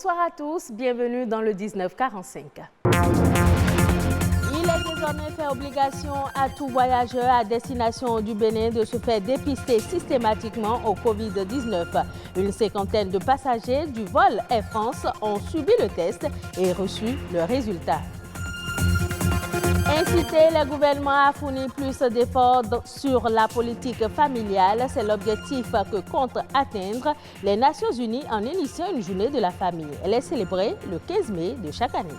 Bonsoir à tous, bienvenue dans le 1945. Il est désormais fait obligation à tout voyageur à destination du Bénin de se faire dépister systématiquement au Covid-19. Une cinquantaine de passagers du vol Air France ont subi le test et reçu le résultat. Inciter le gouvernement à fournir plus d'efforts sur la politique familiale, c'est l'objectif que comptent atteindre les Nations Unies en initiant une journée de la famille. Elle est célébrée le 15 mai de chaque année.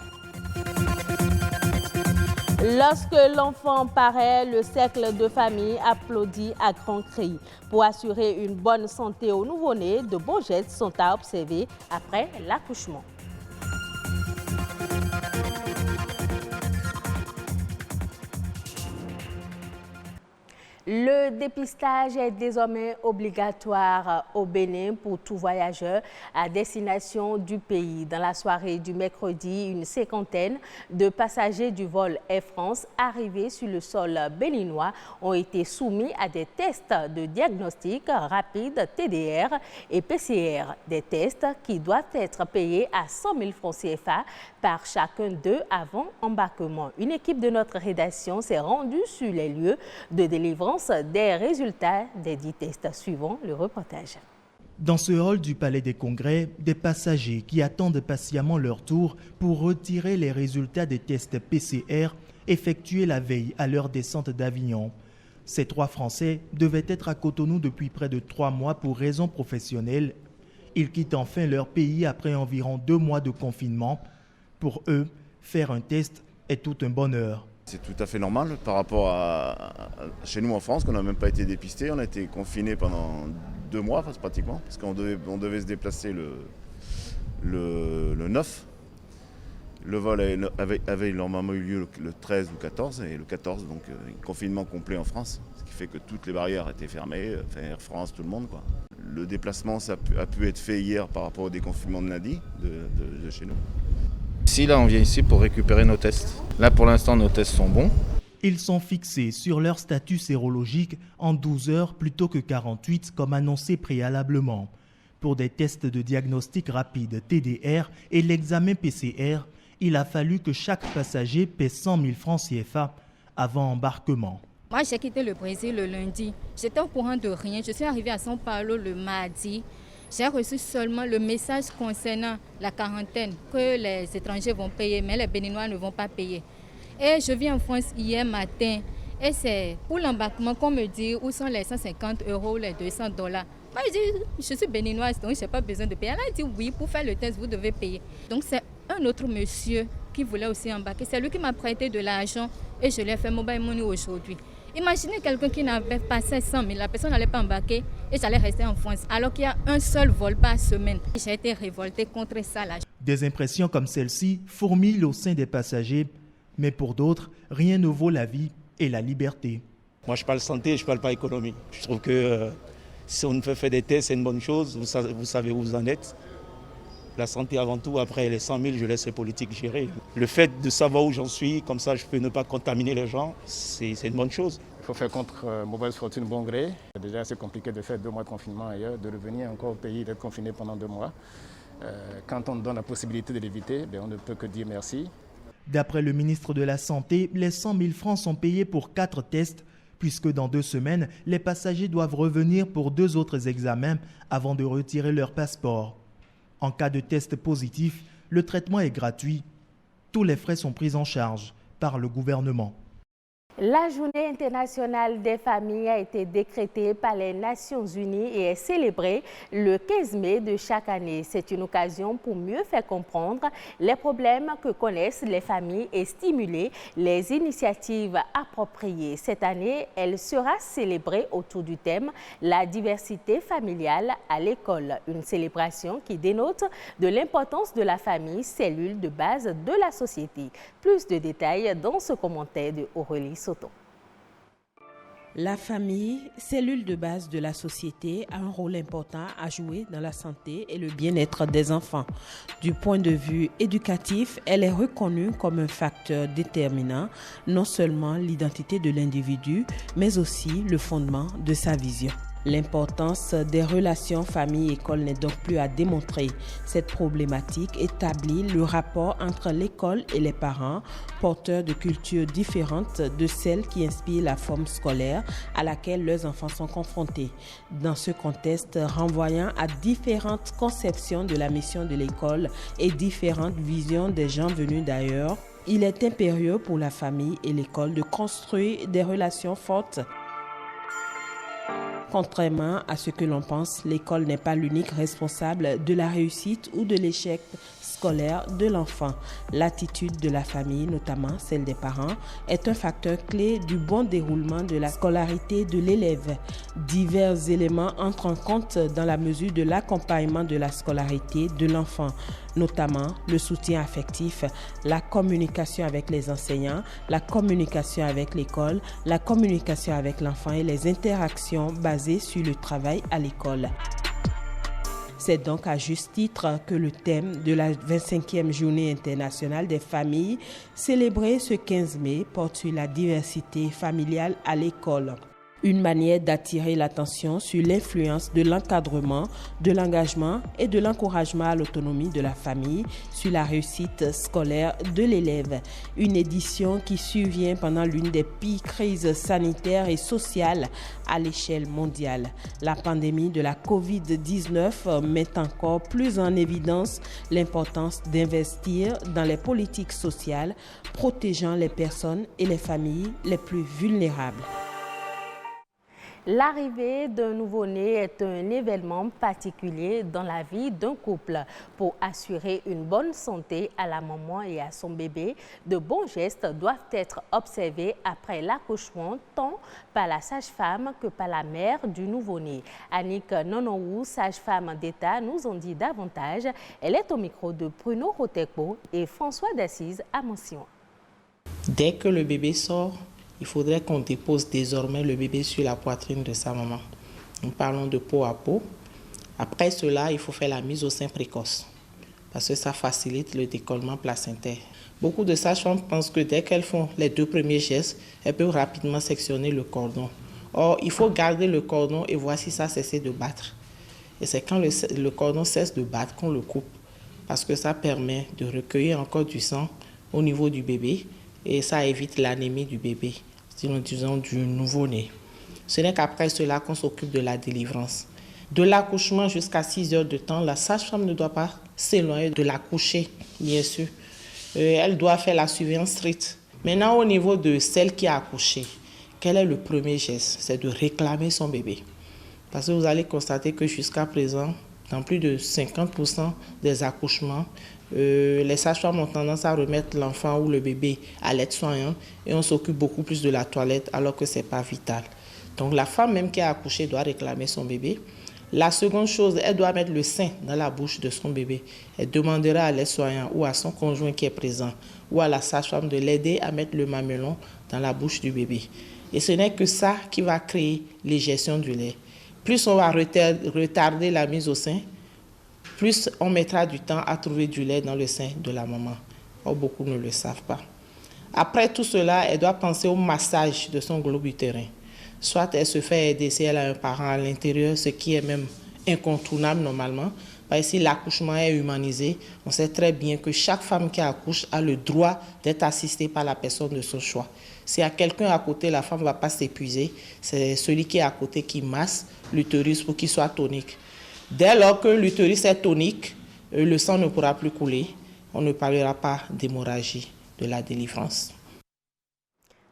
Lorsque l'enfant paraît, le cercle de famille applaudit à grands cris. Pour assurer une bonne santé au nouveau-né, de beaux gestes sont à observer après l'accouchement. Le dépistage est désormais obligatoire au Bénin pour tout voyageur à destination du pays. Dans la soirée du mercredi, une cinquantaine de passagers du vol Air France arrivés sur le sol béninois ont été soumis à des tests de diagnostic rapide TDR et PCR. Des tests qui doivent être payés à 100 000 francs CFA par chacun d'eux avant embarquement. Une équipe de notre rédaction s'est rendue sur les lieux de délivrance des résultats des 10 tests. Suivant le reportage. Dans ce hall du Palais des Congrès, des passagers qui attendent patiemment leur tour pour retirer les résultats des tests PCR effectués la veille à leur descente d'Avignon. Ces 3 Français devaient être à Cotonou depuis près de 3 mois pour raisons professionnelles. Ils quittent enfin leur pays après environ 2 mois de confinement. Pour eux, faire un test est tout un bonheur. C'est tout à fait normal par rapport à chez nous en France, qu'on n'a même pas été dépisté. On a été confinés pendant 2 mois, pratiquement, parce qu'on devait se déplacer le 9. Le vol avait normalement eu lieu le 13 ou 14, et le 14, donc confinement complet en France, ce qui fait que toutes les barrières étaient fermées, Air France, tout le monde, quoi. Le déplacement a pu être fait hier par rapport au déconfinement de lundi de chez nous. Ici, là, on vient ici pour récupérer nos tests. Là, pour l'instant, nos tests sont bons. Ils sont fixés sur leur statut sérologique en 12 heures plutôt que 48 comme annoncé préalablement. Pour des tests de diagnostic rapide TDR et l'examen PCR, il a fallu que chaque passager paie 100 000 francs CFA avant embarquement. Moi, j'ai quitté le Brésil le lundi. J'étais au courant de rien. Je suis arrivée à São Paulo le mardi. J'ai reçu seulement le message concernant la quarantaine que les étrangers vont payer, mais les Béninois ne vont pas payer. Et je viens en France hier matin et c'est pour l'embarquement qu'on me dit où sont les 150 € ou les $200. Moi, je dis, je suis béninoise, donc je n'ai pas besoin de payer. Elle a dit oui, pour faire le test, vous devez payer. Donc c'est un autre monsieur qui voulait aussi embarquer. C'est lui qui m'a prêté de l'argent et je lui ai fait mobile money aujourd'hui. Imaginez quelqu'un qui n'avait pas 500 000, la personne n'allait pas embarquer et j'allais rester en France, alors qu'il y a un seul vol par semaine. J'ai été révoltée contre ça. Là. Des impressions comme celle-ci fourmillent au sein des passagers, mais pour d'autres, rien ne vaut la vie et la liberté. Moi, je parle santé, je ne parle pas économie. Je trouve que si on nous fait faire des tests, c'est une bonne chose, vous savez où vous en êtes. La santé avant tout, après les 100 000, je laisse les politiques gérer. Le fait de savoir où j'en suis, comme ça je peux ne pas contaminer les gens, c'est une bonne chose. Il faut faire contre mauvaise fortune bon gré. C'est déjà assez compliqué de faire 2 mois de confinement ailleurs, de revenir encore au pays, d'être confiné pendant 2 mois. Quand on donne la possibilité de l'éviter, on ne peut que dire merci. D'après le ministre de la Santé, les 100 000 francs sont payés pour 4 tests, puisque dans 2 semaines, les passagers doivent revenir pour 2 autres examens avant de retirer leur passeport. En cas de test positif, le traitement est gratuit. Tous les frais sont pris en charge par le gouvernement. La Journée internationale des familles a été décrétée par les Nations Unies et est célébrée le 15 mai de chaque année. C'est une occasion pour mieux faire comprendre les problèmes que connaissent les familles et stimuler les initiatives appropriées. Cette année, elle sera célébrée autour du thème « La diversité familiale à l'école ». Une célébration qui dénote de l'importance de la famille, cellule de base de la société. Plus de détails dans ce commentaire de Aurélie Soto. La famille, cellule de base de la société, a un rôle important à jouer dans la santé et le bien-être des enfants. Du point de vue éducatif, elle est reconnue comme un facteur déterminant, non seulement l'identité de l'individu, mais aussi le fondement de sa vision. L'importance des relations famille-école n'est donc plus à démontrer. Cette problématique établit le rapport entre l'école et les parents, porteurs de cultures différentes de celles qui inspirent la forme scolaire à laquelle leurs enfants sont confrontés. Dans ce contexte, renvoyant à différentes conceptions de la mission de l'école et différentes visions des gens venus d'ailleurs, il est impérieux pour la famille et l'école de construire des relations fortes. Contrairement à ce que l'on pense, l'école n'est pas l'unique responsable de la réussite ou de l'échec scolaire de l'enfant. L'attitude de la famille, notamment celle des parents, est un facteur clé du bon déroulement de la scolarité de l'élève. Divers éléments entrent en compte dans la mesure de l'accompagnement de la scolarité de l'enfant, notamment le soutien affectif, la communication avec les enseignants, la communication avec l'école, la communication avec l'enfant et les interactions basées sur le travail à l'école. C'est donc à juste titre que le thème de la 25e Journée internationale des familles, célébrée ce 15 mai, porte sur la diversité familiale à l'école. Une manière d'attirer l'attention sur l'influence de l'encadrement, de l'engagement et de l'encouragement à l'autonomie de la famille sur la réussite scolaire de l'élève. Une édition qui survient pendant l'une des pires crises sanitaires et sociales à l'échelle mondiale. La pandémie de la COVID-19 met encore plus en évidence l'importance d'investir dans les politiques sociales, protégeant les personnes et les familles les plus vulnérables. L'arrivée d'un nouveau-né est un événement particulier dans la vie d'un couple. Pour assurer une bonne santé à la maman et à son bébé, de bons gestes doivent être observés après l'accouchement, tant par la sage-femme que par la mère du nouveau-né. Annick Nonoou, sage-femme d'État, nous en dit davantage. Elle est au micro de Bruno Rotekbo et François d'Assise à Mention. Dès que le bébé sort, il faudrait qu'on dépose désormais le bébé sur la poitrine de sa maman. Nous parlons de peau à peau. Après cela, il faut faire la mise au sein précoce parce que ça facilite le décollement placentaire. Beaucoup de sages-femmes pensent que dès qu'elles font les 2 premiers gestes, elles peuvent rapidement sectionner le cordon. Or, il faut garder le cordon et voir si ça cesse de battre. Et c'est quand le cordon cesse de battre qu'on le coupe parce que ça permet de recueillir encore du sang au niveau du bébé et ça évite l'anémie du bébé, si nous disons du nouveau-né. Ce n'est qu'après cela qu'on s'occupe de la délivrance. De l'accouchement jusqu'à 6 heures de temps, la sage-femme ne doit pas s'éloigner de l'accoucher, bien sûr. Elle doit faire la surveillance stricte. Maintenant, au niveau de celle qui a accouché, quel est le premier geste? C'est de réclamer son bébé. Parce que vous allez constater que jusqu'à présent, dans plus de 50% des accouchements, les sages-femmes ont tendance à remettre l'enfant ou le bébé à l'aide-soignante et on s'occupe beaucoup plus de la toilette alors que ce n'est pas vital. Donc la femme même qui a accouché doit réclamer son bébé. La seconde chose, elle doit mettre le sein dans la bouche de son bébé. Elle demandera à l'aide-soignant ou à son conjoint qui est présent ou à la sage-femme de l'aider à mettre le mamelon dans la bouche du bébé. Et ce n'est que ça qui va créer l'éjection du lait. Plus on va retarder la mise au sein, plus on mettra du temps à trouver du lait dans le sein de la maman. Or, beaucoup ne le savent pas. Après tout cela, elle doit penser au massage de son globe utérin. Soit elle se fait aider si elle a un parent à l'intérieur, ce qui est même incontournable normalement. Parce que si l'accouchement est humanisé, on sait très bien que chaque femme qui accouche a le droit d'être assistée par la personne de son choix. S'il y a quelqu'un à côté, la femme ne va pas s'épuiser. C'est celui qui est à côté qui masse l'utérus pour qu'il soit tonique. Dès lors que l'utérus est tonique, le sang ne pourra plus couler. On ne parlera pas d'hémorragie de la délivrance.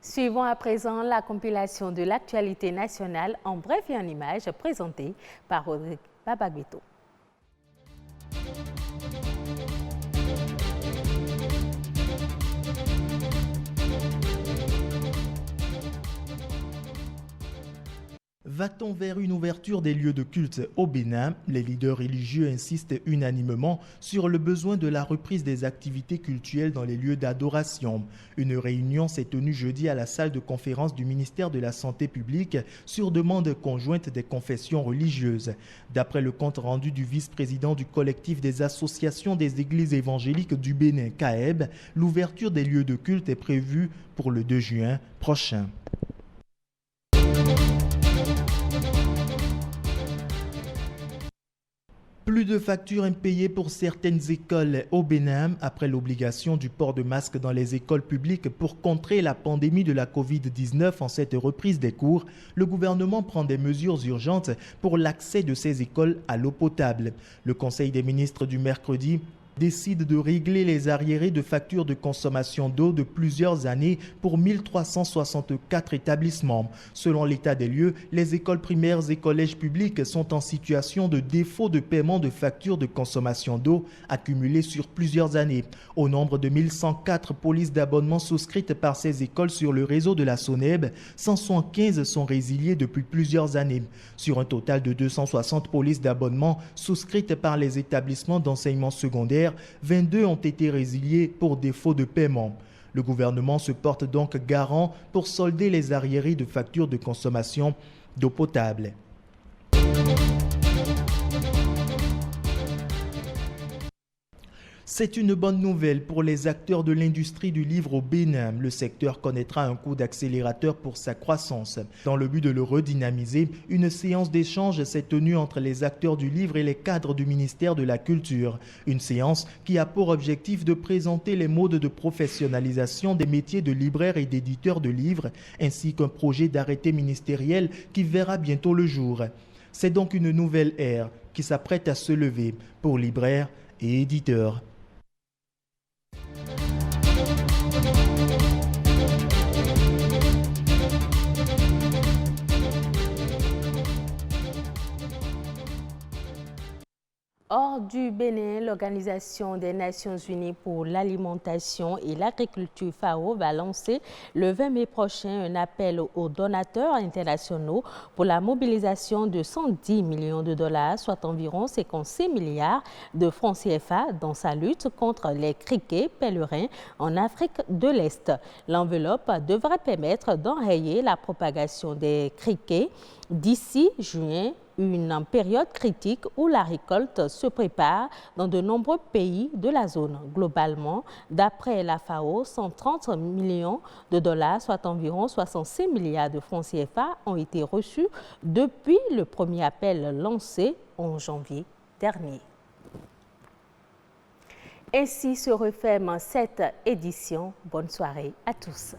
Suivons à présent la compilation de l'actualité nationale en bref et en images présentée par Rodrigue Babagbeto. Va-t-on vers une ouverture des lieux de culte au Bénin? Les leaders religieux insistent unanimement sur le besoin de la reprise des activités cultuelles dans les lieux d'adoration. Une réunion s'est tenue jeudi à la salle de conférence du ministère de la Santé publique sur demande conjointe des confessions religieuses. D'après le compte rendu du vice-président du collectif des associations des églises évangéliques du Bénin, CAEB, l'ouverture des lieux de culte est prévue pour le 2 juin prochain. Plus de factures impayées pour certaines écoles au Bénin après l'obligation du port de masque dans les écoles publiques pour contrer la pandémie de la Covid-19 en cette reprise des cours. Le gouvernement prend des mesures urgentes pour l'accès de ces écoles à l'eau potable. Le Conseil des ministres du mercredi décide de régler les arriérés de factures de consommation d'eau de plusieurs années pour 1364 établissements. Selon l'état des lieux, les écoles primaires et collèges publics sont en situation de défaut de paiement de factures de consommation d'eau accumulées sur plusieurs années. Au nombre de 1104 polices d'abonnement souscrites par ces écoles sur le réseau de la SONEB, 175 sont résiliées depuis plusieurs années. Sur un total de 260 polices d'abonnement souscrites par les établissements d'enseignement secondaire, 22 ont été résiliés pour défaut de paiement. Le gouvernement se porte donc garant pour solder les arriérés de factures de consommation d'eau potable. C'est une bonne nouvelle pour les acteurs de l'industrie du livre au Bénin. Le secteur connaîtra un coup d'accélérateur pour sa croissance. Dans le but de le redynamiser, une séance d'échange s'est tenue entre les acteurs du livre et les cadres du ministère de la Culture. Une séance qui a pour objectif de présenter les modes de professionnalisation des métiers de libraire et d'éditeur de livres, ainsi qu'un projet d'arrêté ministériel qui verra bientôt le jour. C'est donc une nouvelle ère qui s'apprête à se lever pour libraires et éditeurs. Hors du Bénin, l'Organisation des Nations Unies pour l'alimentation et l'agriculture FAO va lancer le 20 mai prochain un appel aux donateurs internationaux pour la mobilisation de 110 millions de dollars, soit environ 56 milliards de francs CFA dans sa lutte contre les criquets pèlerins en Afrique de l'Est. L'enveloppe devrait permettre d'enrayer la propagation des criquets d'ici juin, une période critique où la récolte se prépare dans de nombreux pays de la zone. Globalement, d'après la FAO, 130 millions de dollars, soit environ 66 milliards de francs CFA, ont été reçus depuis le premier appel lancé en janvier dernier. Ainsi se referme cette édition. Bonne soirée à tous.